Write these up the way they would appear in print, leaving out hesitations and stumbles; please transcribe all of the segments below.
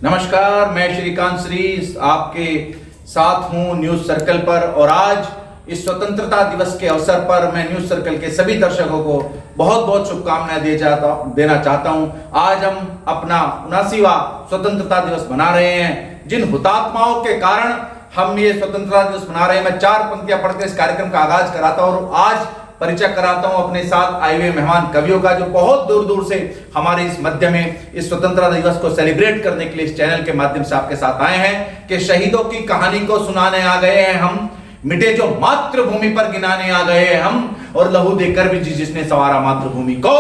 नमस्कार, मैं श्रीकांत श्री आपके साथ हूं न्यूज सर्कल पर। और आज इस स्वतंत्रता दिवस के अवसर पर मैं न्यूज सर्कल के सभी दर्शकों को बहुत बहुत शुभकामनाएं देना चाहता हूं। आज हम अपना 79वां स्वतंत्रता दिवस मना रहे हैं। जिन हुतात्माओं के कारण हम ये स्वतंत्रता दिवस मना रहे हैं, मैं 4 पंक्तियां पढ़कर इस कार्यक्रम का आगाज कराता हूं और आज परिचय कराता हूं अपने साथ आए हुए मेहमान कवियों का, जो बहुत दूर दूर से हमारे इस मध्य में इस स्वतंत्रता दिवस को सेलिब्रेट करने के लिए इस चैनल के माध्यम से आपके साथ आए हैं कि शहीदों की कहानी को सुनाने आ गए हैं हम, मिटे जो मातृभूमि पर गिनाने आ गए हैं हम, और लहू देकर भी जिसने सवारा मातृभूमि को,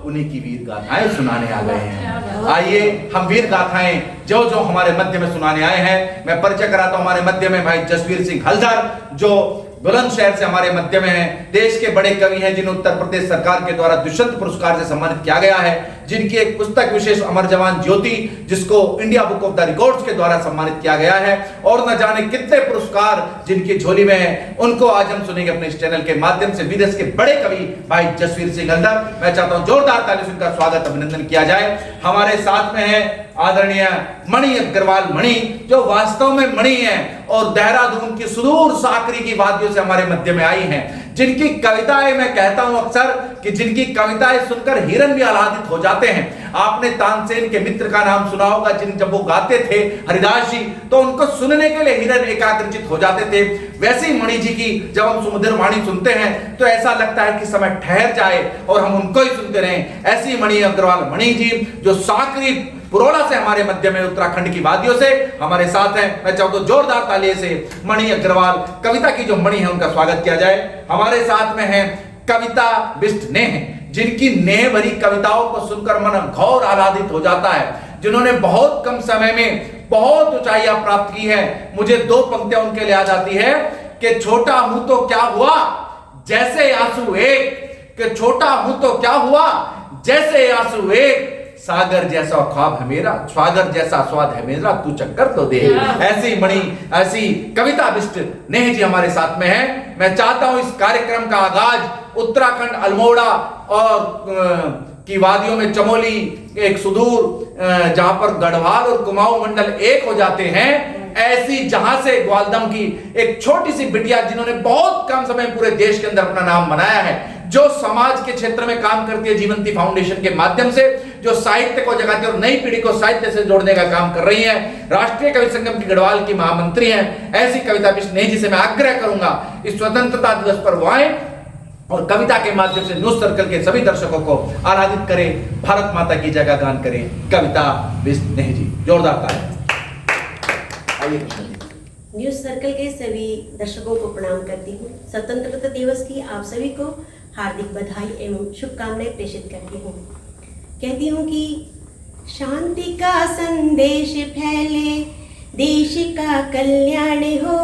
उन्हीं की वीर गाथाएं सुनाने आ गए हैं। आइए हम वीर गाथाएं जो जो हमारे मध्य में सुनाने आए हैं। मैं परिचय कराता हूं हमारे मध्य में भाई जसवीर सिंह हलदर, जो बुलंदशहर से हमारे मध्य में हैं। देश के बड़े कवि हैं जिन्हें उत्तर प्रदेश सरकार के द्वारा दुष्यंत पुरस्कार से सम्मानित किया गया है, जिनकी एक पुस्तक विशेष अमर जवान ज्योति, जिसको India book of the records के द्वारा सम्मानित किया गया है, और न जाने कितने पुरस्कार जिनकी झोली में है। उनको आज हम सुनेंगे अपने इस चैनल के माध्यम से। विदेश के बड़े कवि भाई जसवीर सिंह हलदर, मैं चाहता हूं जोरदार ताली से उनका स्वागत अभिनंदन किया जाए। हमारे साथ में है आदरणीय मणि अग्रवाल मणि, जो वास्तव में मणि है और देहरादून की सुदूर साकरी की वादियों से हमारे मध्य में आई हैं, जिनकी कविताएं मैं कहता हूं अक्सर कि जिनकी कविताएं सुनकर हिरन भी आह्लादित हो जाते हैं। आपने तानसेन के मित्र का नाम सुना होगा, जब वो गाते थे हरिदास जी, तो उनको सुनने के लिए हिरन एकाग्रचित हो जाते थे। वैसे ही मणि जी की जब हम सुमधुर वाणी सुनते हैं तो ऐसा लगता है कि समय ठहर जाए और हम उनको ही सुनते रहें। ऐसी मणि अग्रवाल मणि जी, जो साकरी पुरोला से हमारे मध्य में उत्तराखंड की वादियों से हमारे साथ हैं। मैं चाहता हूं जोरदार ताली से मणि अग्रवाल कविता की जो मणि है उनका स्वागत किया जाए। हमारे साथ में है कविता बिष्ट नेह, जिनकी नेह भरी कविताओं को सुनकर मन घोर आह्लादित हो जाता है, जिन्होंने बहुत कम समय में बहुत ऊंचाइयां प्राप्त की है। मुझे 2 पंक्तियां उनके लिए याद आती है कि छोटा हूं तो क्या हुआ जैसे आंसू एक, कि छोटा हूं तो क्या हुआ जैसे आंसू एक, सागर जैसा ख्वाब है मेरा, सागर जैसा स्वाद है मेरा, तू चक्कर तो दे। ऐसी मणि, ऐसी कविता बिष्ट नेह जी हमारे साथ में है। मैं चाहता हूं इस कार्यक्रम का आगाज उत्तराखंड अल्मोड़ा और की वादियों में चमोली, एक सुदूर जहां पर गढ़वाल और कुमाऊं मंडल एक हो जाते हैं, ऐसी जहां से ग्वालदम की एक छोटी सी बिटिया, जिन्होंने बहुत कम समय पूरे देश के अंदर अपना नाम बनाया है, जो समाज के क्षेत्र में काम करती है जीवंती फाउंडेशन के माध्यम से, जो साहित्य को जगाती है और नई पीढ़ी को साहित्य से जोड़ने का काम कर रही है, राष्ट्रीय कवि संगम की गढ़वाल की महामंत्री हैं। ऐसी कविता बिष्ट नेह जी से मैं आग्रह करूंगा इस स्वतंत्रता दिवस पर वो आए और कविता के माध्यम से न्यूज सर्कल के सभी दर्शकों को आराधित करें, भारत माता की जय का गान करें। कविता बिष्ट नेह जी, जोरदार ताली। आइए न्यूज सर्कल के सभी दर्शकों को प्रणाम करती हूँ। स्वतंत्रता दिवस की आप सभी को हार्दिक बधाई एवं शुभकामनाएं प्रेषित करती हूँ। कहती हूँ कि शांति का संदेश फैले, देश का कल्याण हो,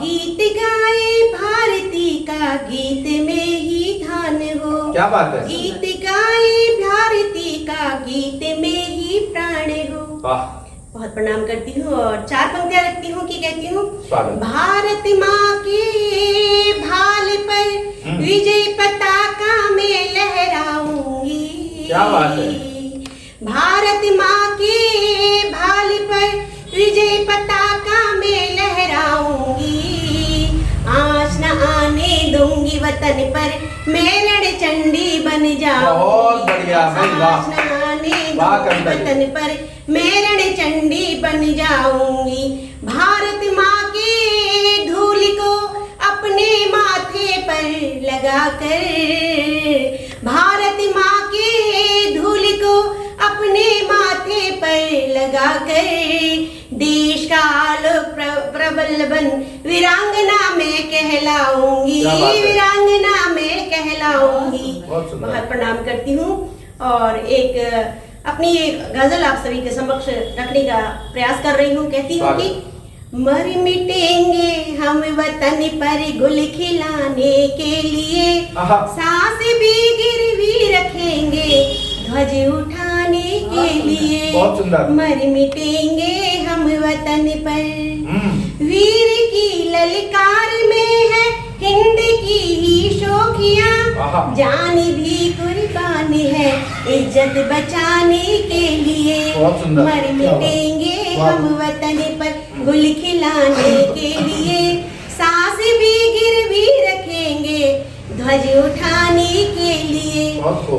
गीत गाए भारती का गीत में ही ध्यान हो। क्या बात है। गीत गाए भारती का गीत में ही प्राण हो। बहुत प्रणाम करती हूँ और 4 पंक्तियां रखती हूँ कि कहती हूँ, भारत माँ के भाल पर विजय पताका में लहराऊंगी। क्या बात है। भारत माँ के भाल पर विजय पताका में लहराऊंगी, आँच न आने दूंगी वतन पर, मैं रण चंडी बन जाऊंगी। बहुत बढ़िया, आँच न आने दूंगी वतन पर, मैं रण चंडी बन जाऊंगी। भारत माँ के धूल को अपने माथे पर लगाकर, भारत माँ के धूल को अपने माथे पर लगाकर, देश का आलोक प्रबल बन वीरांगना में कहलाऊंगी, वीरांगना में कहलाऊंगी। बहुत प्रणाम करती हूँ और एक अपनी एक गजल आप सभी के समक्ष रखने का प्रयास कर रही हूँ। कहती हूँ कि मर मिटेंगे हम वतन पर गुल खिलाने के लिए, सांस भी गिरवी रखेंगे ध्वज उठाने के लिए। मर मिटेंगे हम वतन पर, वीर की ललकार में है हिंद की ही शोखियाँ, जान भी कुर्बान है इज्जत बचाने के लिए। मर मिटेंगे हम वतन पर गुल खिलाने के लिए सांस भी गिरवी रखेंगे ध्वज उठाने के लिए।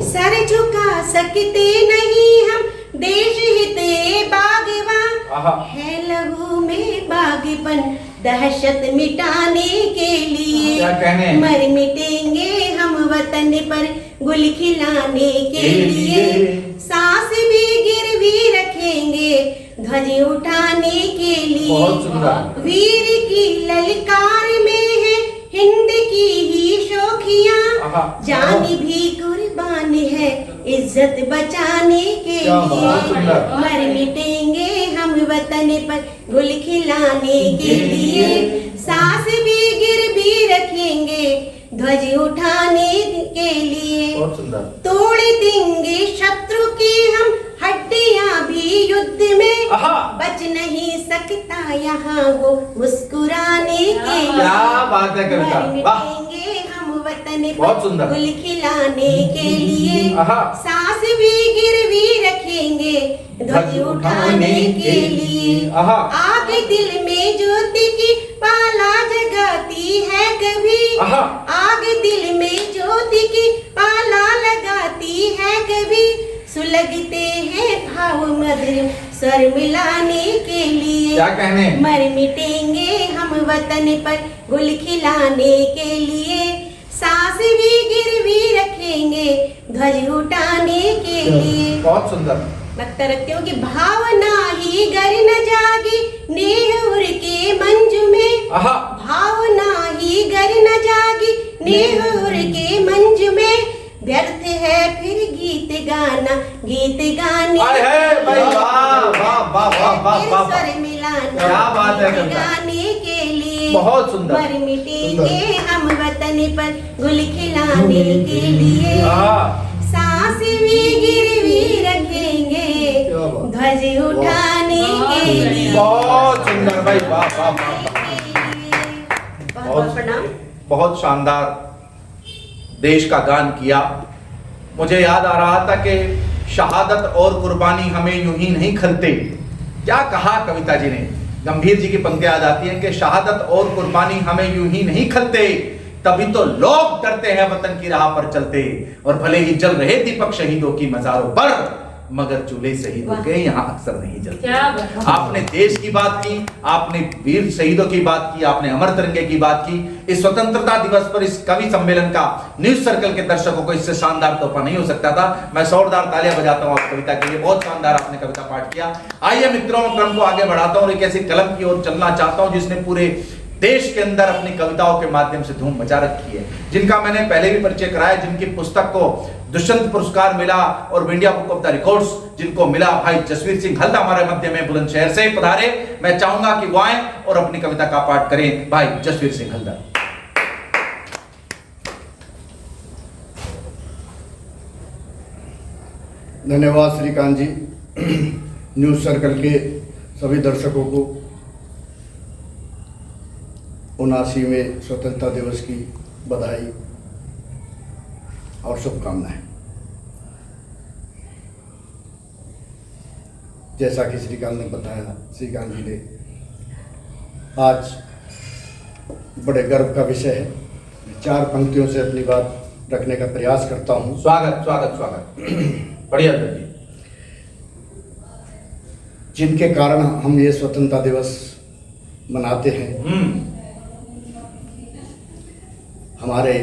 सर झुका सकते नहीं हम देश हिते बागवान है लहू में बागपन दहशत मिटाने के लिए। मर मिटेंगे हम वतन पर गुल खिलाने के लिए सांस भी गिरवी रखेंगे ध्वज उठाने के लिए। वीर की ललकार में है हिंद की ही शोखियां जान भी कुर्बान है इज्जत बचाने के लिए। मर मिटेंगे हम वतन पर गुल खिलाने के लिए सांस भी गिरवी रखेंगे ध्वज उठाने के लिए। तोड़ देंगे शत्रु की हम हड्डियां भी युद्ध में बच नहीं सकता यहाँ वो मुस्कुराने के लिए। क्या बात है कविता, मिटेंगे हम वतन पर गुल खिलाने के लिए सांस भी गिरवी रखेंगे ध्वज उठाने के लिए। आग दिल में ज्योति की पाला जगाती है कभी आग दिल में ज्योति की पाला लगाती है कभी सुलगते हैं भाव मधुर स्वर मिलाने के लिए। क्या कहने मर मिटेंगे हम वतन पर गुल खिलाने के लिए सांस भी गिरवी रखेंगे ध्वज उठाने के लिए। बहुत सुंदर लगता रखती हूँ कि भावना ही गर न जागी नेहुर के मंजू में भावना ही गर न जागी नेहुर के मंजू में व्यर्थ है फिर गीत गाना गीत गाने स्वर मिलाना क्या बात है गाने के लिए। बहुत सुंदर। मर मिटेंगे हम वतन पर गुल खिलाने के लिए सांस भी गिरवी रखेंगे ध्वज उठाने के लिए। बहुत सुंदर भाई, वाह वाह बहुत प्रणाम। बहुत शानदार देश का गान किया। मुझे याद आ रहा था कि शहादत और कुर्बानी हमें यूं ही नहीं खलते। क्या कहा कविता जी ने, गंभीर जी की पंक्तियां याद आती हैं कि शहादत और कुर्बानी हमें यूं ही नहीं खलते तभी तो लोग डरते हैं वतन की राह पर चलते। और भले ही जल रहे दीपक शहीदों की मजारों पर मगर चूल्हे शहीदों के यहाँ अक्सर नहीं जलते। आपने देश की बात की, आपने वीर शहीदों की बात की, आपने अमर तिरंगे की बात की। इस स्वतंत्रता दिवस पर इस कवि सम्मेलन का न्यूज सर्कल के दर्शकों को इससे शानदार तोहफा नहीं हो सकता था। मैं जोरदार तालियां बजाता हूं आप कविता के लिए, बहुत शानदार आपने कविता पाठ किया। आइए मित्रों, क्रम को आगे बढ़ाता हूं और एक ऐसी कलम की ओर चलना चाहता हूं जिसने पूरे देश के अंदर अपनी कविताओं के माध्यम से धूम मचा रखी है, जिनका मैंने पहले भी परिचय कराया, जिनकी पुस्तक को दुष्यंत पुरस्कार मिला और India book of the records जिनको मिला। भाई जसवीर सिंह हल्दा हमारे मध्य में बुलंदशहर से पधारे। मैं चाहूंगा कि वो आए और अपनी कविता का पाठ करें। भाई जसवीर सिंह हल्दा। धन्यवाद श्रीकांत जी। न्यूज सर्कल के सभी दर्शकों को 79वें स्वतंत्रता दिवस की बधाई और शुभकामनाएं। जैसा कि श्रीकांत ने बताया, श्रीकांत जी ने आज बड़े गर्व का विषय है। मैं 4 पंक्तियों से अपनी बात रखने का प्रयास करता हूं। स्वागत स्वागत स्वागत। बढ़िया जी। जिनके कारण हम ये स्वतंत्रता दिवस मनाते हैं। हमारे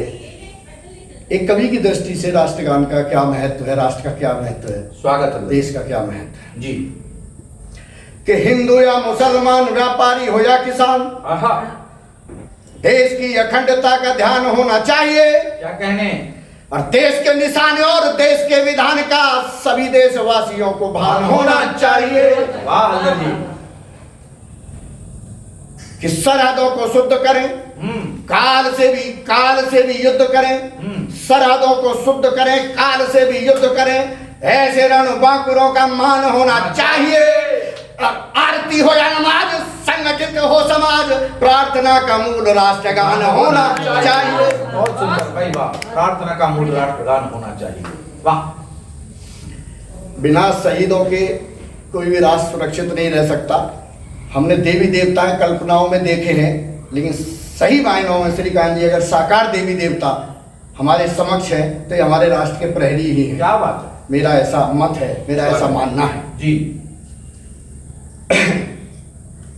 एक कवि की दृष्टि से राष्ट्रगान का क्या महत्व है, राष्ट्र का क्या महत्व है, स्वागत है, देश का क्या महत्व है जी। कि हिंदू या मुसलमान, व्यापारी हो या किसान, देश की अखंडता का ध्यान होना चाहिए। क्या कहने। और देश के निशान और देश के विधान का सभी देशवासियों को भान होना चाहिए। वाह हल्दर जी। कि सरहदों को शुद्ध करें, काल से भी युद्ध करें, सरहदों को शुद्ध करें, काल से भी युद्ध करें। ऐसे रणबांकुरों का मान होना चाहिए। आरती हो या नमाज, संगठित हो समाज, प्रार्थना का मूल राष्ट्रगान होना चाहिए। बहुत सुंदर भाई, वाह। प्रार्थना का मूल राष्ट्रगान होना चाहिए। वाह। बिना शहीदों के कोई भी राष्ट्र सुरक्षित नहीं रह सकता। हमने देवी देवता कल्पनाओं में देखे हैं, लेकिन सही मायनों में श्रीकांत जी अगर साकार देवी देवता हमारे समक्ष है तो ये हमारे राष्ट्र के प्रहरी ही हैं। क्या बात है, मेरा ऐसा मत है, मेरा ऐसा मानना है जी।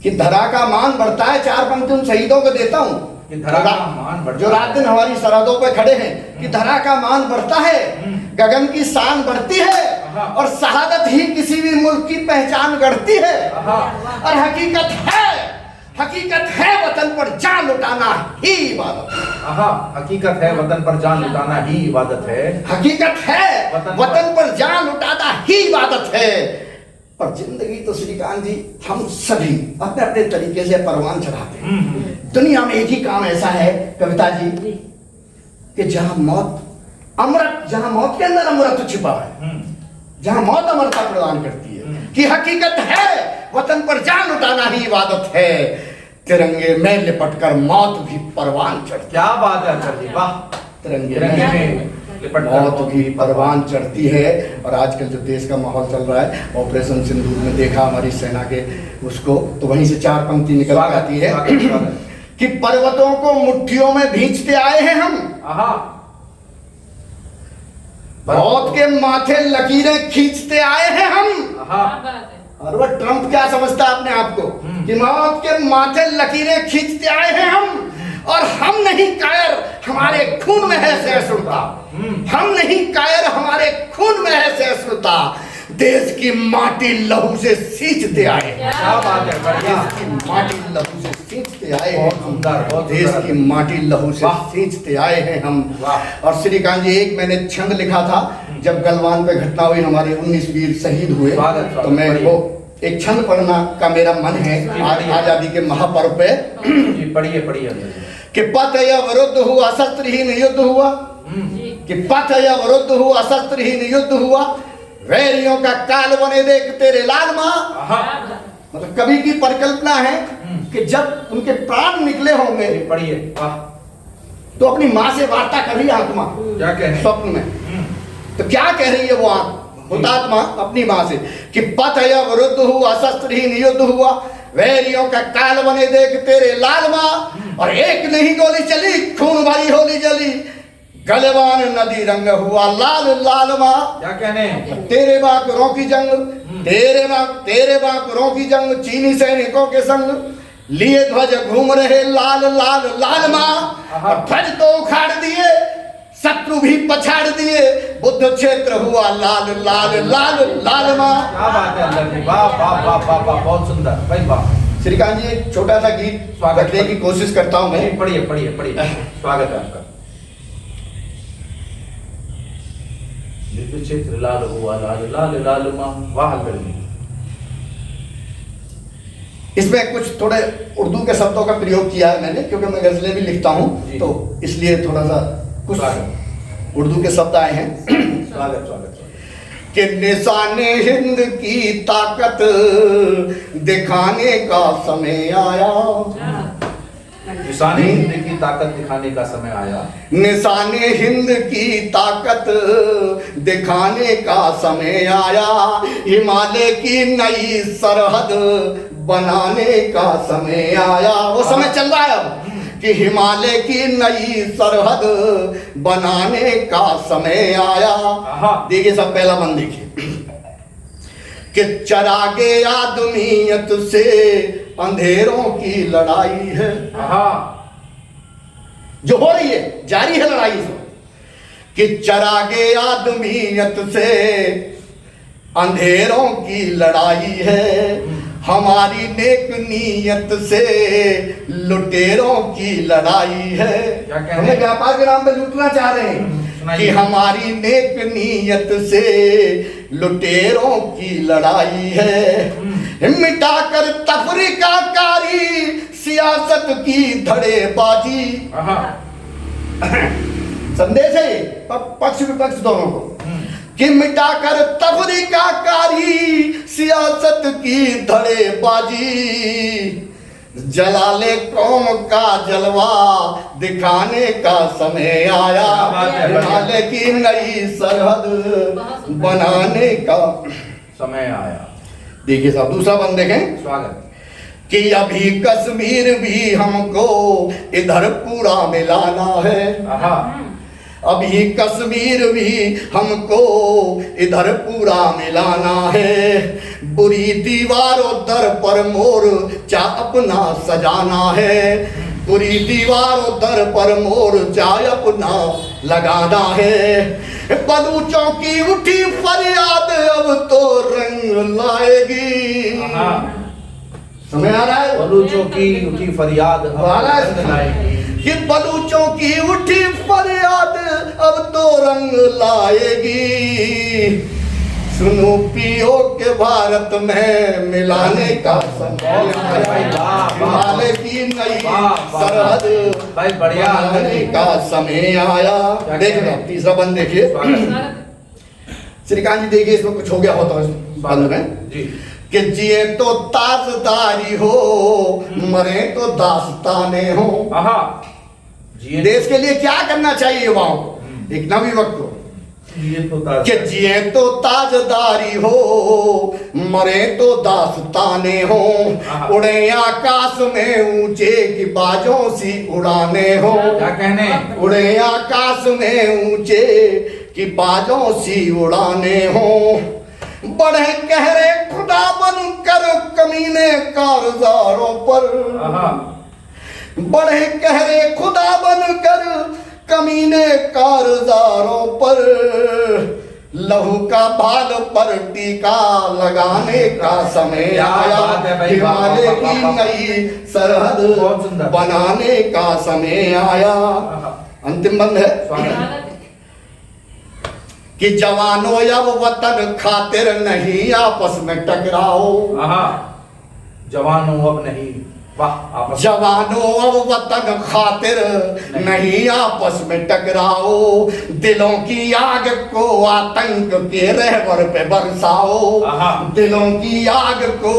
कि धरा का मान बढ़ता है। 4 पंक्ति उन शहीदों को देता हूं कि धरा का मान बढ़ता जो रात दिन हमारी सरहदों पे खड़े हैं, कि धरा का मान बढ़ता है, गगन की शान बढ़ती है, और शहादत ही किसी भी मुल्क की पहचान गढ़ती है। और हकीकत है वतन पर जान लुटाना ही इबादत है। हकीकत है वतन पर जान लुटाना ही इबादत है। हकीकत है वतन पर जान लुटाना ही इबादत है। और जिंदगी तो श्रीकांत जी हम सभी अपने अपने तरीके से परवान चढ़ाते हैं। दुनिया में एक ही काम ऐसा है कविता जी कि जहां मौत के अंदर अमृत छिपा है, जहां मौत अमरता प्रदान करती है, कि हकीकत है वतन पर जान लुटाना ही इबादत है। तिरंगे में लिपटकर मौत भी परवान चढ़ती। क्या बात है अक्षर जी, वाह। तिरंगे में मौत भी परवान चढ़ती है। और आजकल जो देश का माहौल चल रहा है, ऑपरेशन सिंदूर में देखा हमारी सेना के उसको, तो वहीं से 4 पंक्ति निकल आती है कि पर्वतों को मुट्ठियों में भींचते आए हैं हम, मौत के माथे लकीरें खींचते आए हैं हम। और वो ट्रंप क्या समझता है अपने आप को कि मौत के माथे लकीरें खींचते आए हैं हम, और हम नहीं कायर, हमारे खून में है सहिष्णुता। हम नहीं कायर, हमारे खून में है सहिष्णुता। देश की माटी लहू से सींचते आए हैं। क्या बात है, देश की माटी लहू से सींचते आए हैं। बहुत सुंदर, बहुत देश सुंदर। की माटी लहू से सींचते आए हैं हम। और श्रीकांत जी एक मैंने छंद लिखा था जब गलवान पे घटना हुई, हमारे 19 वीर शहीद हुए, तो मैं वो एक छंद पढ़ना का मेरा मन है आज आजादी के महापर्व पे। पढ़िए कि पथ अवरुद्ध हुआ, शस्त्रहीन युद्ध हुआ, कि पथ अवरुद्ध हुआ, शस्त्रहीन युद्ध हुआ, वैरियों का काल बने देख तेरे लाल माँ। मतलब कवि की परिकल्पना है कि जब उनके प्राण निकले होंगे, पढ़िए, तो अपनी माँ से वार्ता कर रही है आत्मा, क्या कह रही स्वप्न में। तो क्या कह रही है वो हुतात्मा अपनी माँ से कि पथ अवरुद्ध हुआ, शस्त्रहीन युद्ध हुआ, वैरियों का काल बने देख तेरे लाल माँ। और एक नहीं गोली चली, खून भरी होली जली, गलवान नदी रंग हुआ लाल लाल माँ। क्या कहने, तेरे बांकुरों की जंग, तेरे बांकुरों की जंग, चीनी सैनिकों के संग, लिए ध्वज घूम रहे लाल लाल लाल माँ। ध्वज तो उखाड़ दिए, शत्रु भी पछाड़ दिए, बुद्ध क्षेत्र हुआ लाल लाल लाल लाल माँ। क्या बात है अल्लाह की, वाह वाह वाह वाह वाह, बहुत सुंदर भाई, वाह। श्रीकांत जी एक छोटा सा गीत स्वागत करने की कोशिश करता हूँ मैं। पढ़िए, स्वागत है आपका। क्षेत्र लाल हुआ लाल लाल लाल माँ, वाह गर्मी। इसमें कुछ थोड़े उर्दू के शब्दों का प्रयोग किया है मैंने, क्योंकि मैं गजलें भी लिखता हूँ, तो इसलिए थोड़ा सा कुछ उर्दू के शब्द आए हैं। स्वागत कि निशाने हिंद की ताकत दिखाने का समय आया, निशाने हिंद की ताकत दिखाने का समय आया, निशाने हिंद की ताकत दिखाने का समय आया, हिमालय की नई सरहद बनाने का समय आया। वो समय चल रहा है अब कि हिमालय की नई सरहद बनाने का समय आया। देखिए सब पहला बंद देखिए कि चरागे आदमियत से अंधेरों की लड़ाई है, जो हो रही है, जारी है लड़ाई से, कि चरागे आदमियत से अंधेरों की लड़ाई है, हमारी नेक नीयत से लुटेरों की लड़ाई है। हमें व्यापार के नाम पे लूटना चाह रहे हैं कि हमारी नेक नीयत से लुटेरों की लड़ाई है, मिटाकर तफरीका कारी सियासत की धड़ेबाजी। संदेश है पक्ष विपक्ष दोनों को कि मिटाकर तफरीका कारी सियासत की धड़ेबाजी, जलाले कौम का जलवा दिखाने का समय आया, हिमालय की नई सरहद बनाने का समय आया। देखिए साहब दूसरा बंद देखें। स्वागत। कि अभी कश्मीर भी हमको इधर पूरा मिलाना है। आहा। अभी कश्मीर भी हमको इधर पूरा मिलाना है। बुरी दीवारों दर पर मोर्चा अपना सजाना है। बुरी दीवारों दर पर मोर्चा अपना लगाना है। बलूचों की उठी फरियाद अब तो रंग लाएगी। समझ आ रहा है? बलूचों की उठी फरियाद अब रंग लाएगी। कि बलूचों की उठी फरियाद अब तो रंग लाएगी। सुनो पियो के भारत में मिलाने का समय आया। हिमालय की नई सरहद भाई बढ़िया बनाने का समय आया। देखिए तीसरा बंद देखिए। श्रीकांत जी देखिए इसमें कुछ हो गया होता है बंद में जी। कि जिए तो ताजदारी हो, मरे तो दास्ताने हो। आहा। देश के लिए क्या करना चाहिए युवाओं को, एक नवी वक्त को? कि जिए तो ताजदारी हो, मरे तो दास्ताने हो। उड़े आकाश में ऊंचे की बाजों सी उड़ाने हो। क्या कहने? उड़े आकाश में ऊंचे की बाजों सी उड़ाने हो। बढ़े कहरे खुदा बनकर कमीने कारजारों पर। बढ़े कहरे खुदा बनकर कमीने कारजारों पर। लहू का भाल पर टीका लगाने का समय आया। हिमालय की नई सरहद बनाने का समय आया। अंतिम बंद है कि जवानों अब वतन खातिर नहीं आपस में टकराओ। जवानों अब नहीं, वाह। जवानों अब वतन खातिर नहीं आपस में टकराओ। दिलों की आग को आतंक के रहबर पे बरसाओ। दिलों की आग को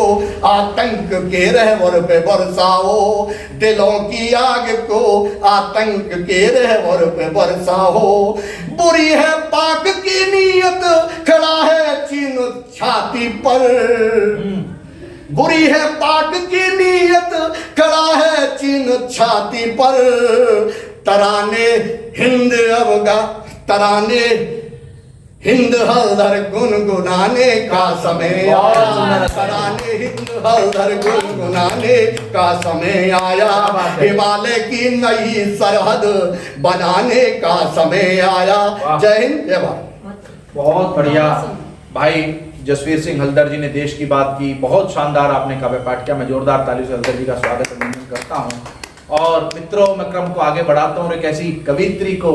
आतंक के रहबर पे बरसाओ। दिलों की आग को आतंक के रहबर पे बरसाओ। बुरी है पाक की नीयत, खड़ा है चीन छाती पर। बुरी है पाक की नीयत, खड़ा है चीन छाती पर। तराने हिंद अवगा, तराने हिंद हलधर गुनगुनाने का समय आया। तराने हिंद हलधर गुनगुनाने का समय आया। हिमालय की नई सरहद बनाने का समय आया। जय हिंद जय भारत। बहुत बढ़िया भाई जसवीर सिंह हल्दर जी ने देश की बात की। बहुत शानदार आपने काव्य पाठ किया। मैं जोरदार तालियों से हल्दर जी का स्वागत अभिनंदन करता हूँ। और मित्रों मैं क्रम को आगे बढ़ाता हूँ और एक ऐसी कवित्री को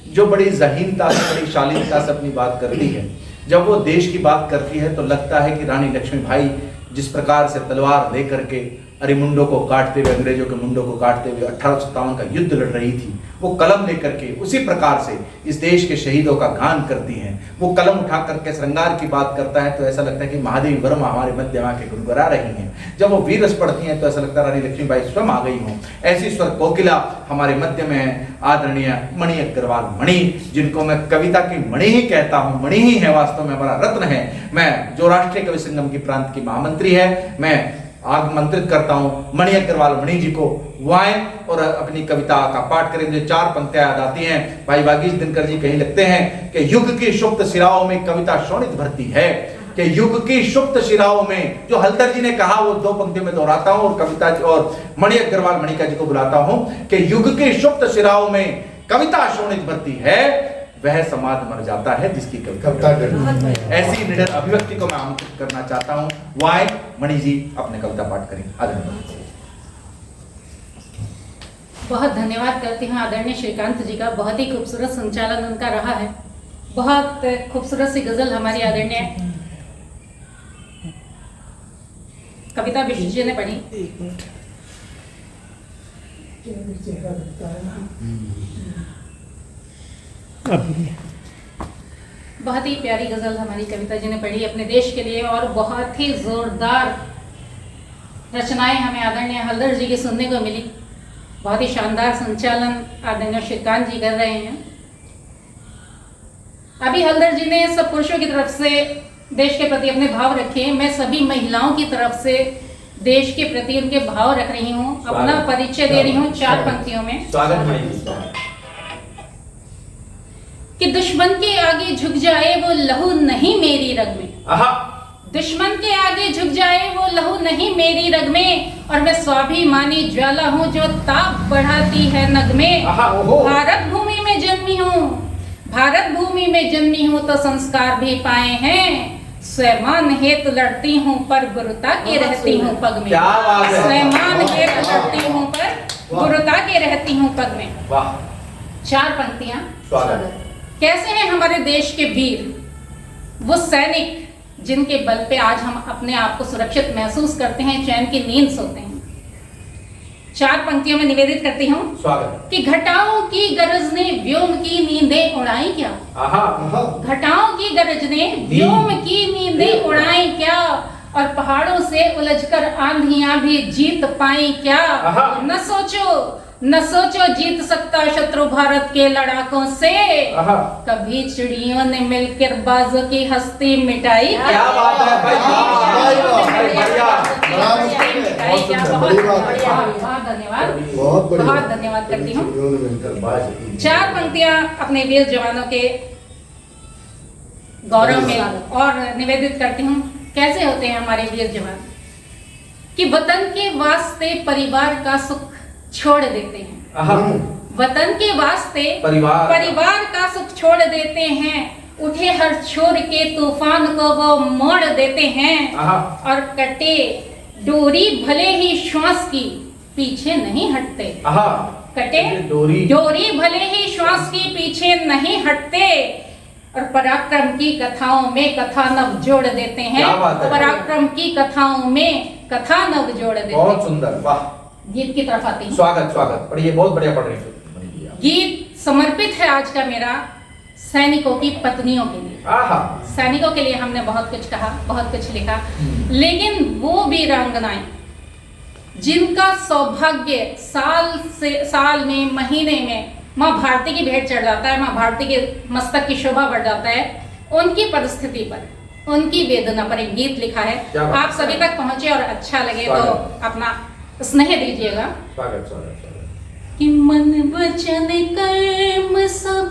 जो बड़ी जहीनता से, बड़ी शालीनता से अपनी बात करती है। जब वो देश की बात करती है तो लगता है कि रानी लक्ष्मीबाई जिस प्रकार से तलवार लेकर के अरिमुंडों को काटते हुए, अंग्रेजों के मुंडों को काटते हुए 1857 का युद्ध लड़ रही थी, वो कलम लेकर के उसी प्रकार से इस देश के शहीदों का गान करती हैं। वो कलम उठा करके श्रृंगार की बात करता है तो ऐसा लगता है कि महादेवी वर्मा हमारे मध्य में आके गुनगुना रही हैं। जब वो वीर रस पढ़ती हैं तो ऐसा लगता है रानी लक्ष्मीबाई स्वयं आ गई हों। ऐसी स्वर कोकिला हमारे मध्य में है आदरणीय मणि अग्रवाल मणि, जिनको मैं कविता की मणि ही कहता हूँ। मणि ही है वास्तव में, हमारा रत्न है। मैं जो राष्ट्रीय कवि संगम की प्रांत की महामंत्री है, मैं आमंत्रित करता हूं मणि अग्रवाल मणि जी को वो आए और अपनी कविता का पाठ करें। मुझे 4 पंक्तियां याद आती हैं। भाई वागीश दिनकर जी कहीं लिखते हैं कि युग की सुप्त शिराओं में कविता शोणित भरती है। कि युग की सुप्त शिराओं में, जो हल्दर जी ने कहा वो 2 पंक्तियों में दोहराता हूं और कविता और मणि अग्रवाल मणिका जी को बुलाता हूं कि युग की सुप्त शिराओं में कविता शोणित भरती है, वह समाज मर जाता है जिसकी कविता। ऐसी निडर अभिव्यक्ति को मैं आमंत्रित करना चाहता हूं। वाई मणि जी अपने कविता पाठ करें। आदरणीय बहुत धन्यवाद करती हूँ आदरणीय श्रीकांत जी का। बहुत ही खूबसूरत संचालन उनका रहा है। बहुत खूबसूरत सी गजल हमारी आदरणीय कविता विष्णु जी ने पढ़ी। बहुत ही प्यारी गजल हमारी कविता जी ने पढ़ी अपने देश के लिए और बहुत ही जोरदार रचनाएं हमें आदरणीय हल्दर जी की सुनने को मिली। बहुत ही शानदार संचालन आदरणीय श्रीकांत जी कर रहे हैं। अभी हल्दर जी ने सब पुरुषों की तरफ से देश के प्रति अपने भाव रखे। मैं सभी महिलाओं की तरफ से देश के प्रति उनके भाव रख रही हूँ, अपना परिचय दे रही हूँ 4 पंक्तियों में। स्वागत भाई। कि दुश्मन के आगे झुक जाए वो लहू नहीं मेरी रग में, दुश्मन के आगे झुक जाए वो लहू नहीं मेरी रग में, और मैं स्वाभिमानी ज्वाला हूँ जो ताप बढ़ाती है नग में। भारत भूमि में जन्मी हूँ, भारत भूमि में जन्मी हूँ तो संस्कार भी पाए हैं, स्वयं हेतु लड़ती हूँ पर गुरुता के रहती हूँ पग में। स्वयं हेतु लड़ती हूँ पर गुरुता के रहती हूँ पग में। 4 पंक्तियां। कैसे हैं हमारे देश के वीर, वो सैनिक जिनके बल पे आज हम अपने आप को सुरक्षित महसूस करते हैं, चैन की नींद सोते हैं। 4 पंक्तियों में निवेदित करती हूँ कि घटाओं की गरज ने व्योम की नींदें उड़ाई क्या, घटाओं की गरज ने व्योम की नींदें उड़ाई क्या, और पहाड़ों से उलझकर आंधियां भी जीत पाई क्या। न सोचो जीत सकता शत्रु भारत के लड़ाकों से, कभी चिड़ियों ने मिलकर बाजों की हस्ती मिटाई। क्या बात है भाई, बहुत धन्यवाद, बहुत धन्यवाद करती हूँ। 4 पंक्तियां अपने वीर जवानों के गौरव में और निवेदित करती हूँ। कैसे होते हैं हमारे वीर जवान, कि वतन के वास्ते परिवार का सुख छोड़ देते हैं, वतन के वास्ते परिवार का सुख छोड़ देते हैं, उठे हर छोर के तूफान को वो मोड़ देते हैं, और कटे डोरी भले ही श्वास की पीछे नहीं हटते, कटे डोरी भले ही श्वास की पीछे नहीं हटते, और पराक्रम की कथाओं में कथा नव जोड़ देते हैं, पराक्रम की कथाओं में कथा नव जोड़ देते हैं। बहुत सुंदर, वाह। गीत की तरफ आती हूँ। स्वागत पढ़िए, बहुत बढ़िया पढ़ रही है। गीत समर्पित है आज का मेरा सैनिकों की पत्नियों के लिए। सैनिकों के लिए हमने बहुत कुछ कहा, बहुत कुछ लिखा, लेकिन वो वीरांगनाएं जिनका सौभाग्य साल में, महीने में माँ भारती की भेंट चढ़ जाता है, माँ भारती के मस्तक की शोभा बढ़ जाता है, उनकी परिस्थिति पर, उनकी वेदना पर एक गीत लिखा है। आप सभी तक पहुंचे और अच्छा लगे तो अपना स्नेह दीजिएगा। कि मन वचन कर्म सब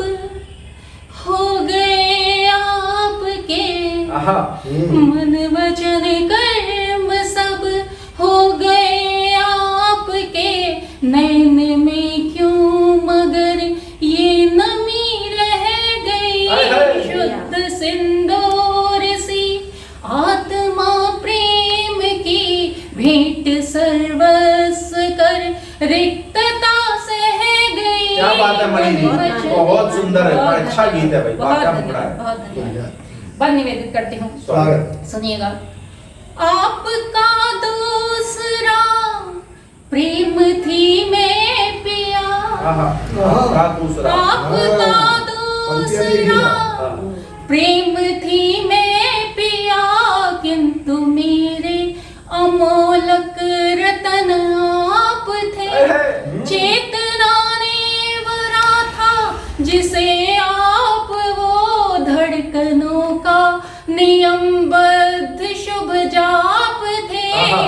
हो गए आपके, मन वचन कर्म सब हो गए आपके, नैन में क्यों मगर ये नमी रह गई, शुद्ध सिंदूर सी आत्मा प्रेम की भेंट सर्वस्व कर रिक्तता सह गई। क्या बात है मणि जी, बहुत सुंदर है, अच्छा गीत है भाई, बहुत धन्यवाद। बस निवेदित करती हूँ, सुनिएगा। आपका दूसरा प्रेम थी मैं पिया, आपका दूसरा प्रेम थी मैं पिया, किंतु मेरे अमोलक रतन आप थे, चेतना ने भरा था जिसे आप वो धड़कनों का नियमबद्ध शुभ जाप थे,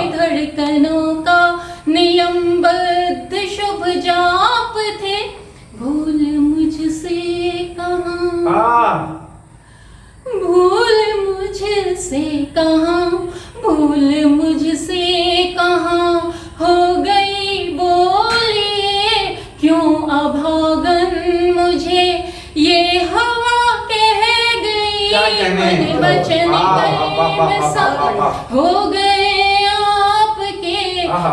धड़कनों का नियमबद्ध शुभ जाप थे, भूल मुझसे कहाँ, भूल मुझसे कहाँ, भूल मुझसे कहाँ हो गई, बोलिए क्यों अभागन मुझे ये हवा कह गई, मन वचन कर्म सब हो गए आपके,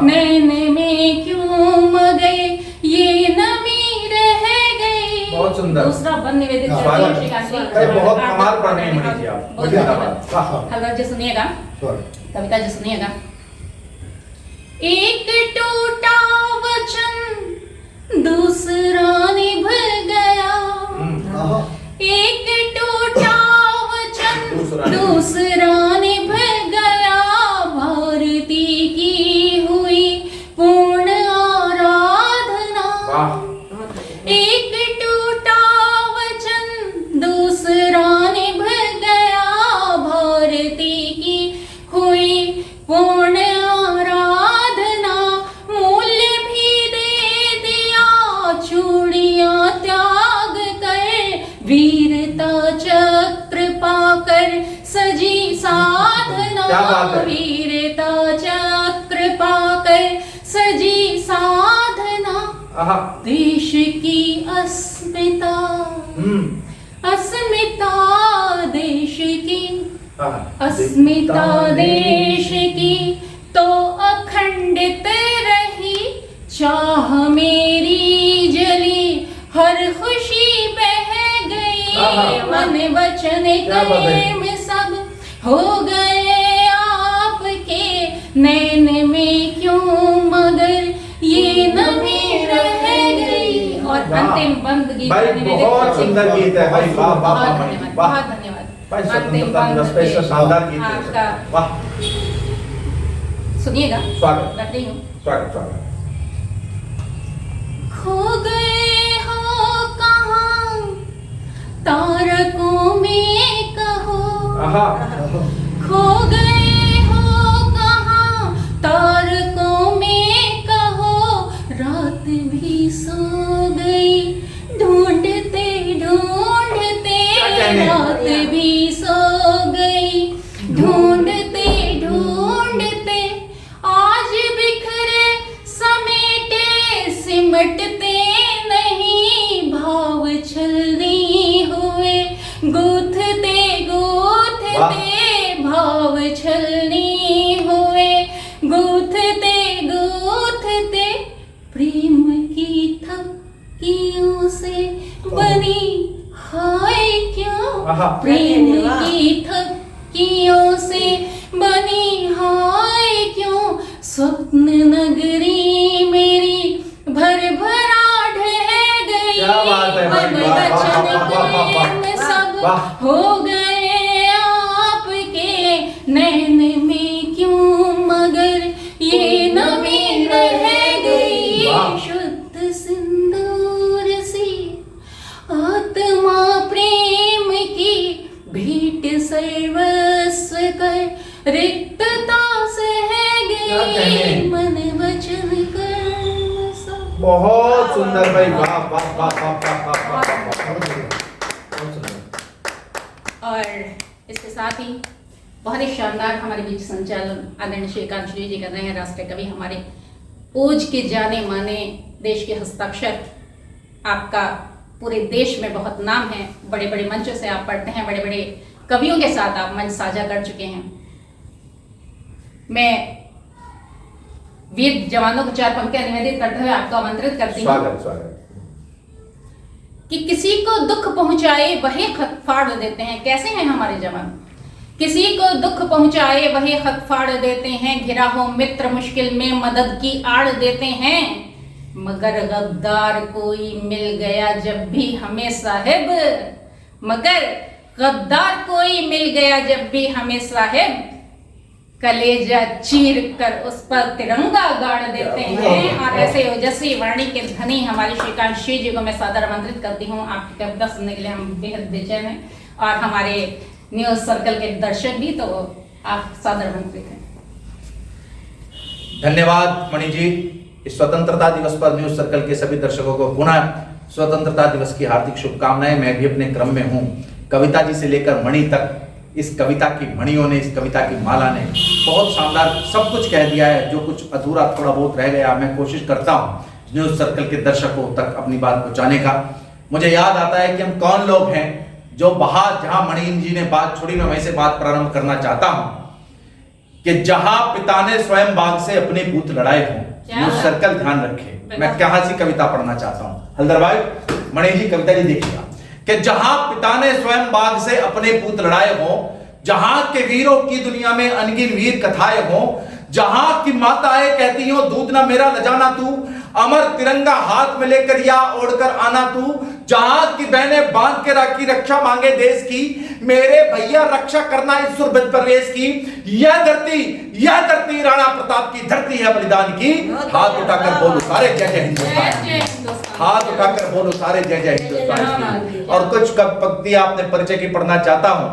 नैन में क्यों मगे ये नमी रह गई। बहुत सुंदर। दूसरा बंद निवेदित बहुत कमाल पढ़ रही हैं जी आप। हलवा जी सुनिएगा, कविता जी सुनिएगा। एक टूटा वचन दूसरा निभ गया, एक टूटा वचन दूसरा निभ गया, भारती की हुई पूर्ण आराधना, एक टूटा वचन दूसरा निभ गया, भारती आहा देश की अस्मिता, अस्मिता देश की, अस्मिता देश की तो अखंडित रही, चाह मेरी जली हर खुशी बह गई, मन वचन कर्म सब हो गए आपके, नैन में क्यों मगर ये नमी रह गई। और अंतिम बंद गीत भाई बहुत सुंदर गीत है भाई, वाह वाह वाह धन्यवाद, वाह बहुत धन्यवाद। भाई, स्वतंत्रता दिवस पे ऐसा शानदार गीत है, आपका वाह। सुनिएगा, स्वागत रख रही हूँ। स्वागत स्वागत। खो गए हो कहाँ तारकों में कहो, आहा खो गए हो कहाँ तारकों में कहो, रात भी सो गई ढूंढते ढूंढते, रात भी सो गई ढूंढते ढूंढते, आज बिखरे समेटे सिमटते नहीं, भाव छलनी हुए गूंथते गूंथते, भाव छलनी हुए गूंथते गूंथते, प्रेम की थपकियों से बनी हाय क्यों, प्रेम की थपकियों से बनी हाय क्यों, स्वप्न नगरी मेरी भर भरा ढह गई, क्या बात है भाई, मन वाह, वाह, वचन वाह, वाह, वाह, वाह, कर्म सब वाह। हो गए आपके, नैन में क्यों मगर ये नमी रह गई, वाह। शुद्ध सिंदूर सी आत्मा प्रेम की, भेंट सर्वस्व कर रिक्तता सह क्या गई, कहें? मन वचन कर्म सब। बहुत सुंदर भाई, वाह वाह वाह वाह वाह वाह वाह, बहुत सुंदर। और इसके साथ ही बहुत ही शानदार हमारे बीच संचालन आदरणीय श्रीकांत जी कर रहे हैं, राष्ट्रीय कवि हमारे ओज के जाने माने देश के हस्ताक्षर, आपका पूरे देश में बहुत नाम है, बड़े बड़े मंचों से आप पढ़ते हैं, बड़े बड़े कवियों के साथ आप मंच साझा कर चुके हैं। मैं वीर जवानों को 4 पंक्तियां निवेदित करते हुए आपको आमंत्रित करती हूँ स्वागत स्वागत। कि किसी को दुख पहुंचाए वही खत फाड़ देते हैं। कैसे हैं हमारे जवान? किसी को दुख पहुंचाए वही खत फाड़ देते हैं, घिरा हो मित्र मुश्किल में मदद की आड़ देते हैं, मगर गद्दार कोई मिल गया जब भी हमें साहिब, मगर गद्दार कोई मिल गया जब भी हमें साहिब, कलेजा चीर कर उस पर तिरंगा गाड़ देते हैं। और ऐसे ओजस्वी वाणी के धनी हमारे श्रीकांत जी को मैं सादर आमंत्रित करती हूँ। आपकी कविता सुनने के लिए हम बेहद बेचैन हैं, और हमारे न्यूज सर्कल के दर्शक भी, तो आप सादर आमंत्रित हैं। धन्यवाद मणि जी। इस स्वतंत्रता दिवस पर न्यूज सर्कल के सभी दर्शकों को पुनः स्वतंत्रता दिवस की हार्दिक शुभकामनाएं। मैं भी अपने क्रम में हूँ, कविता जी से लेकर मणि तक, इस कविता की मणियों ने, इस कविता की माला ने बहुत शानदार सब कुछ कह दिया है। जो कुछ अधूरा थोड़ा बहुत रह गया, मैं कोशिश करता हूँ न्यूज सर्कल के दर्शकों तक अपनी बात पहुंचाने का। मुझे याद आता है कि हम कौन लोग हैं जो बाहर, जहां मणि जी ने बात छोड़ी, मैं वहीं से बात प्रारंभ करना चाहता हूं कि जहां पिता ने स्वयं बाघ से अपने पूत लड़ाए हों, न्यूज सर्कल ध्यान रखे। मैं कहां सी कविता पढ़ना चाहता हूं, हल्दर भाई मणि जी कविता जी देखिएगा कि जहां पिता ने स्वयं बाघ से अपने पूत लड़ाए हों, जहां के वीरों की दुनिया में अनगिन वीर कथाएं हों, जहां की माताएं कहती हो दूध ना मेरा ल जाना तू, अमर तिरंगा हाथ में लेकर या ओढ़कर आना तू, जहां की बहनें बांध के राखी रक्षा मांगे देश की, मेरे भैया रक्षा करना इस सुरभत प्रवेश की, यह धरती राणा प्रताप की धरती है बलिदान की। हाथ उठाकर बोलो सारे जय जय हिंदुस्तान, हाथ उठाकर बोलो सारे जय जय हिंदुस्तान की। और कुछ पंक्ति आपने परिचय की पढ़ना चाहता हूं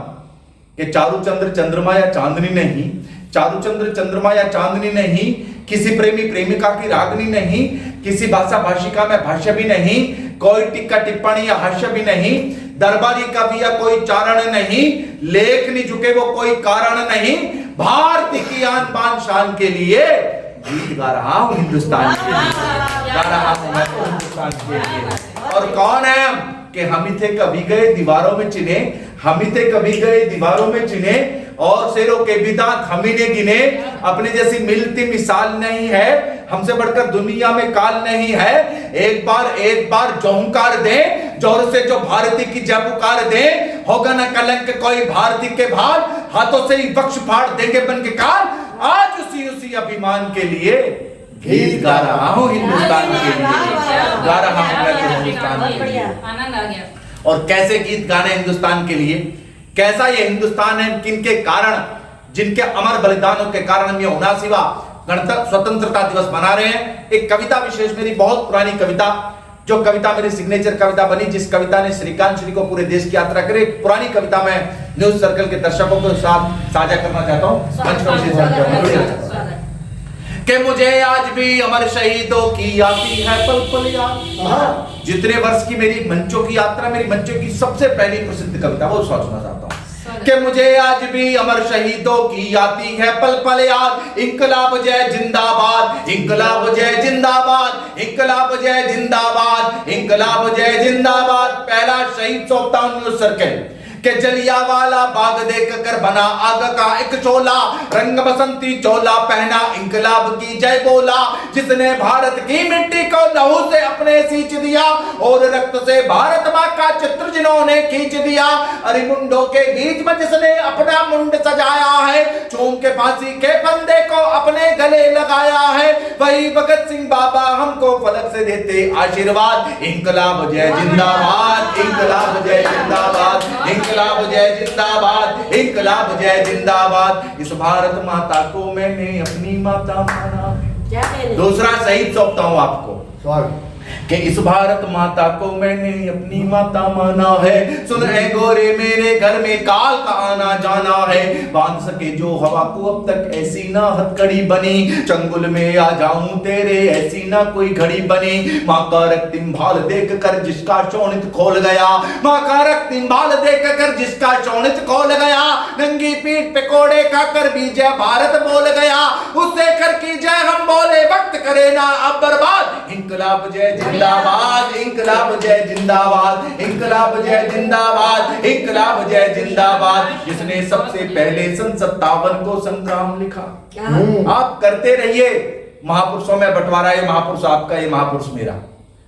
कि चारुचंद्र चंद्रमा या चांदनी नहीं, चारुचंद्र चंद्रमा या चांदनी नहीं, किसी प्रेमी प्रेमिका की रागनी नहीं, किसी भाषा भाषिका में भाष्य भी नहीं, कोई टिक्का टिप्पणी या हास्य भी नहीं, दरबारी कवि या कोई चारण नहीं, लेख नहीं झुके वो कोई कारण नहीं, भारत की आन बान शान के लिए गीत गा रहा हूं हिंदुस्तान के लिए। गा रहा हूं मैं तो हिंदुस्तान के लिए। और कौन है हम कि हम ही थे कभी गए दीवारों में चिने, हम ही थे कभी गए दीवारों में चिने, और शेरों के बिदात हम ही ने गिने। अपने जैसी मिलती मिसाल नहीं है, हमसे बढ़कर दुनिया में काल नहीं है। एक बार जौहकार दे, जोर से जो भारती की जय पुकार दे, होगा न कलंक कोई भारती के भार, हाथों से ही बख्श फाड़ देंगे बन के काल। आज उसी अभिमान के लिए गीत गा रहा हूं हिंदुस्तान के लिए, गा रहा हूं मैं तो हिंदुस्तान के लिए। आनंद आ गया। और कैसे गीत गाने हिंदुस्तान के लिए, कैसा ये हिंदुस्तान है, किनके कारण, जिनके अमर बलिदानों के कारण हम ये 79वां गणतंत्र स्वतंत्रता दिवस मना रहे हैं। एक कविता विशेष, मेरी बहुत पुरानी कविता, जो कविता मेरी सिग्नेचर कविता बनी, जिस कविता ने श्रीकांत श्री को पूरे देश की यात्रा करे, पुरानी कविता मैं न्यूज सर्कल के दर्शकों के साथ साझा करना चाहता हूँ। कि मुझे आज भी अमर शहीदों की आती है पल पल याद। जितने वर्ष की मेरी मंचों की यात्रा, मेरी मंचों की सबसे पहली प्रसिद्ध कविता वो सोचना चाहता हूँ कि मुझे आज भी अमर शहीदों की आती है पल पल याद। इंकलाब जय जिंदाबाद, इंकलाब जय जिंदाबाद, इंकलाब जय जिंदाबाद, इंकलाब जय जिंदाबाद। पहला शहीद सौंपता हूं न्यूज सर्कल के जलियांवाला बाग देख कर बना आग का एक चोला, रंग बसंती चोला पहना इंकलाब की जय बोला। जिसने भारत की मिट्टी को लहू से अपने सींच दिया, और रक्त से भारत माँ का चित्र जिन्होंने खींच दिया। अरे मुंडों के बीच में जिसने अपना मुंड सजाया है, चूम के फांसी के फंदे को अपने गले लगाया है, वही भगत सिंह बाबा हमको फलक से देते आशीर्वाद। इंकलाब जय जिंदाबाद, इंकलाब जय जिंदाबाद, इंकलाब जय जिंदाबाद, इंकलाब जय जिंदाबाद। इस भारत माता को मैंने अपनी माता माना। दूसरा शहीद सौंपता हूं आपको कि इस भारत माता को मैंने अपनी माता माना है। सुन ए गोरे मेरे घर में काल का आना जाना है, बांध सके जो हवा को अब तक ऐसी ना हथकड़ी बनी। चंगुल में आ जाऊं तेरे ऐसी ना कोई घड़ी बनी। माँ का रक्तिम भाल देख कर जिसका शोणित खोल गया, माँ का रक्तिम भाल देख कर जिसका शोणित खोल गया। नंगी पीठ पे कोड़े खाकर भी जय भारत बोल गया, उससे कर की जय हम बोले वक्त करे ना अब बर्बाद। इंकलाब जय जिंदाबाद, इंकलाब जय जिंदाबाद, इंकलाब जय जिंदाबाद, इंकलाब जय जिंदाबाद। जिसने सबसे पहले सन 57 को संग्राम लिखा। आप करते रहिए महापुरुषों में बंटवारा, ये महापुरुष आपका, ये महापुरुष मेरा।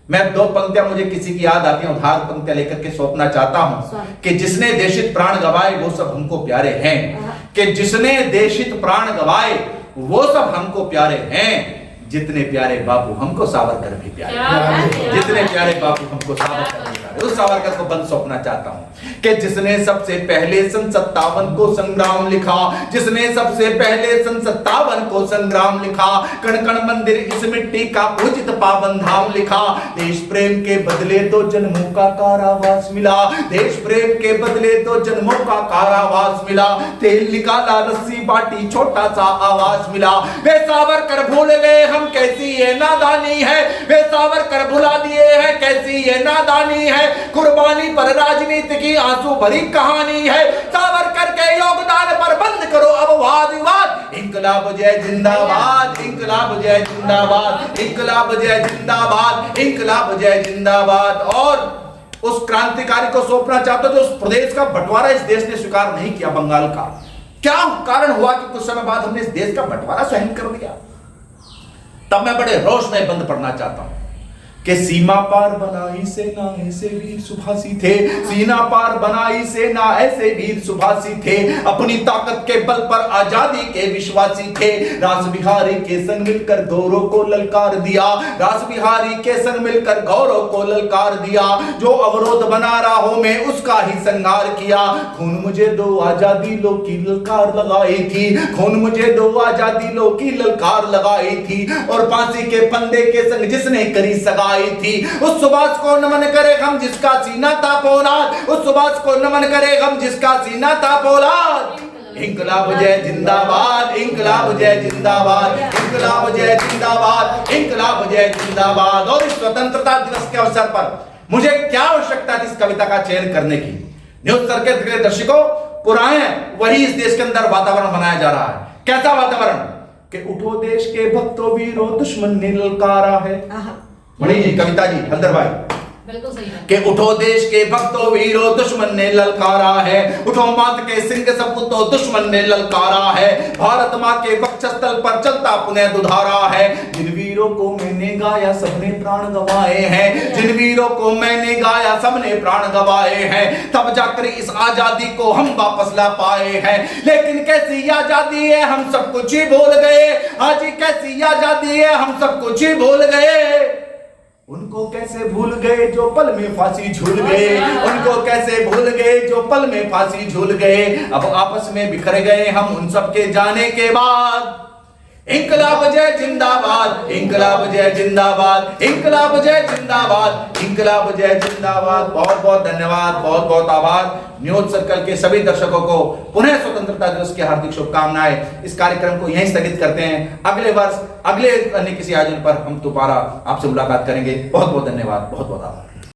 मैं दो पंक्तियां मुझे किसी की याद आती है, उधार पंक्तियां लेकर के सौंपना चाहता हूं कि जिसने देशित प्राण गवाए वो सब हमको प्यारे हैं, कि जिसने देशित प्राण गवाए वो सब हमको प्यारे हैं। जितने प्यारे बापू हमको सावरकर भी प्यारे, जितने प्यारे बापू हमको सावरकर भी प्यारे। उस सावरकर को बंद सौंपना चाहता हूं कि जिसने सबसे पहले सन 57 को संग्राम लिखा, जिसने सबसे पहले सन 57 को संग्राम लिखा। कण कण मंदिर इस मिट्टी का पूजित पावन धाम लिखा। देश प्रेम के बदले तो जन्मों का कारावास मिला, देश प्रेम के बदले तो जन्मों का कारावास मिला। तेल निकाला रस्सी बाटी छोटा सा आवाज मिला। वे सावरकर भूल गए हम कैसी ये नादानी है, वे सावरकर भुला दिए हैं कैसी ये नादानी है। कुर्बानी पर राजनीति की आंसू भरी कहानी है, सावरकर के योगदान पर बंद करो अब वाद विवाद। इंकलाब जय जिंदाबाद, इंकलाब जय जिंदाबाद, इंकलाब जय जिंदाबाद, इंकलाब जय जिंदाबाद। और उस क्रांतिकारी को सौंपना चाहता हूं जो उस प्रदेश का बंटवारा इस देश ने स्वीकार नहीं किया, बंगाल का। क्या कारण हुआ कि कुछ समय बाद हमने इस देश का बंटवारा सहन कर लिया। तब मैं बड़े रोष में बंद पढ़ना चाहता हूं कि सीमा पार बनाई सेना ऐसे वीर सुभाषी थे, सीना पार बनाई सेना ऐसे वीर सुभाषी थे। अपनी ताकत के बल पर आजादी के विश्वासी थे। रास बिहारी के संग मिलकर गौरव को ललकार दिया, रास बिहारी के संग मिलकर गौरव को ललकार दिया। जो अवरोध बना राहों में उसका ही संहार किया। खून मुझे दो आजादी लो की ललकार लगाई थी, खून मुझे दो आजादी लो की ललकार लगाई थी। और फांसी के फंदे के संग जिसने करी सगा थी, उस सुभाष को नमन करे हम जिसका सीना था पोलाद, उस सुभाष को नमन करे हम जिसका सीना था पोलाद। इंकलाब जय जिंदाबाद, इंकलाब जय जिंदाबाद, इंकलाब जय जिंदाबाद, इंकलाब जय जिंदाबाद। और इस स्वतंत्रता दिवस के अवसर पर मुझे क्या आवश्यकता थी इस कविता का चयन करने की। न्यूज सर्कल के दर्शकों, पुराने वही इस देश के अंदर वातावरण बनाया जा रहा है। कैसा वातावरण कि उठो देश के भक्तों वीरों दुश्मन ने ललकारा है, मणि जी, कविता जी, हल्दर भाई, बिल्कुल सही है कि उठो देश के भक्तों वीरों, दुश्मन ने ललकारा है, उठो मात के सिंह सपूतों, दुश्मन ने ललकारा है, भारत माँ के वक्षस्थल पर चलता पुनः दुधारा है, जिन वीरों को मैंने गाया सबने प्राण गंवाए हैं, जिन वीरों को मैंने गाया सबने प्राण गंवाए हैं, तब जाकर इस आजादी को हम वापस ला पाए हैं। लेकिन कैसी आजादी है, हम सब कुछ ही भूल गए, आज कैसी आजादी है, हम सब कुछ ही भूल गए। उनको कैसे भूल गए जो पल में फांसी झूल गए, उनको कैसे भूल गए जो पल में फांसी झूल गए। अब आपस में बिखर गए हम उन सब के जाने के बाद। इंकलाब जय जिंदाबाद, इंकलाब जय जिंदाबाद, इंकलाब जय जिंदाबाद, इंकलाब जय जिंदाबाद। बहुत बहुत धन्यवाद, बहुत बहुत आभार। न्यूज सर्कल के सभी दर्शकों को पुनः स्वतंत्रता दिवस की हार्दिक शुभकामनाएं। इस कार्यक्रम को यहीं स्थगित करते हैं। अगले वर्ष अगले अन्य किसी आयोजन पर हम दोबारा आपसे मुलाकात करेंगे। बहुत बहुत धन्यवाद, बहुत बहुत आभार।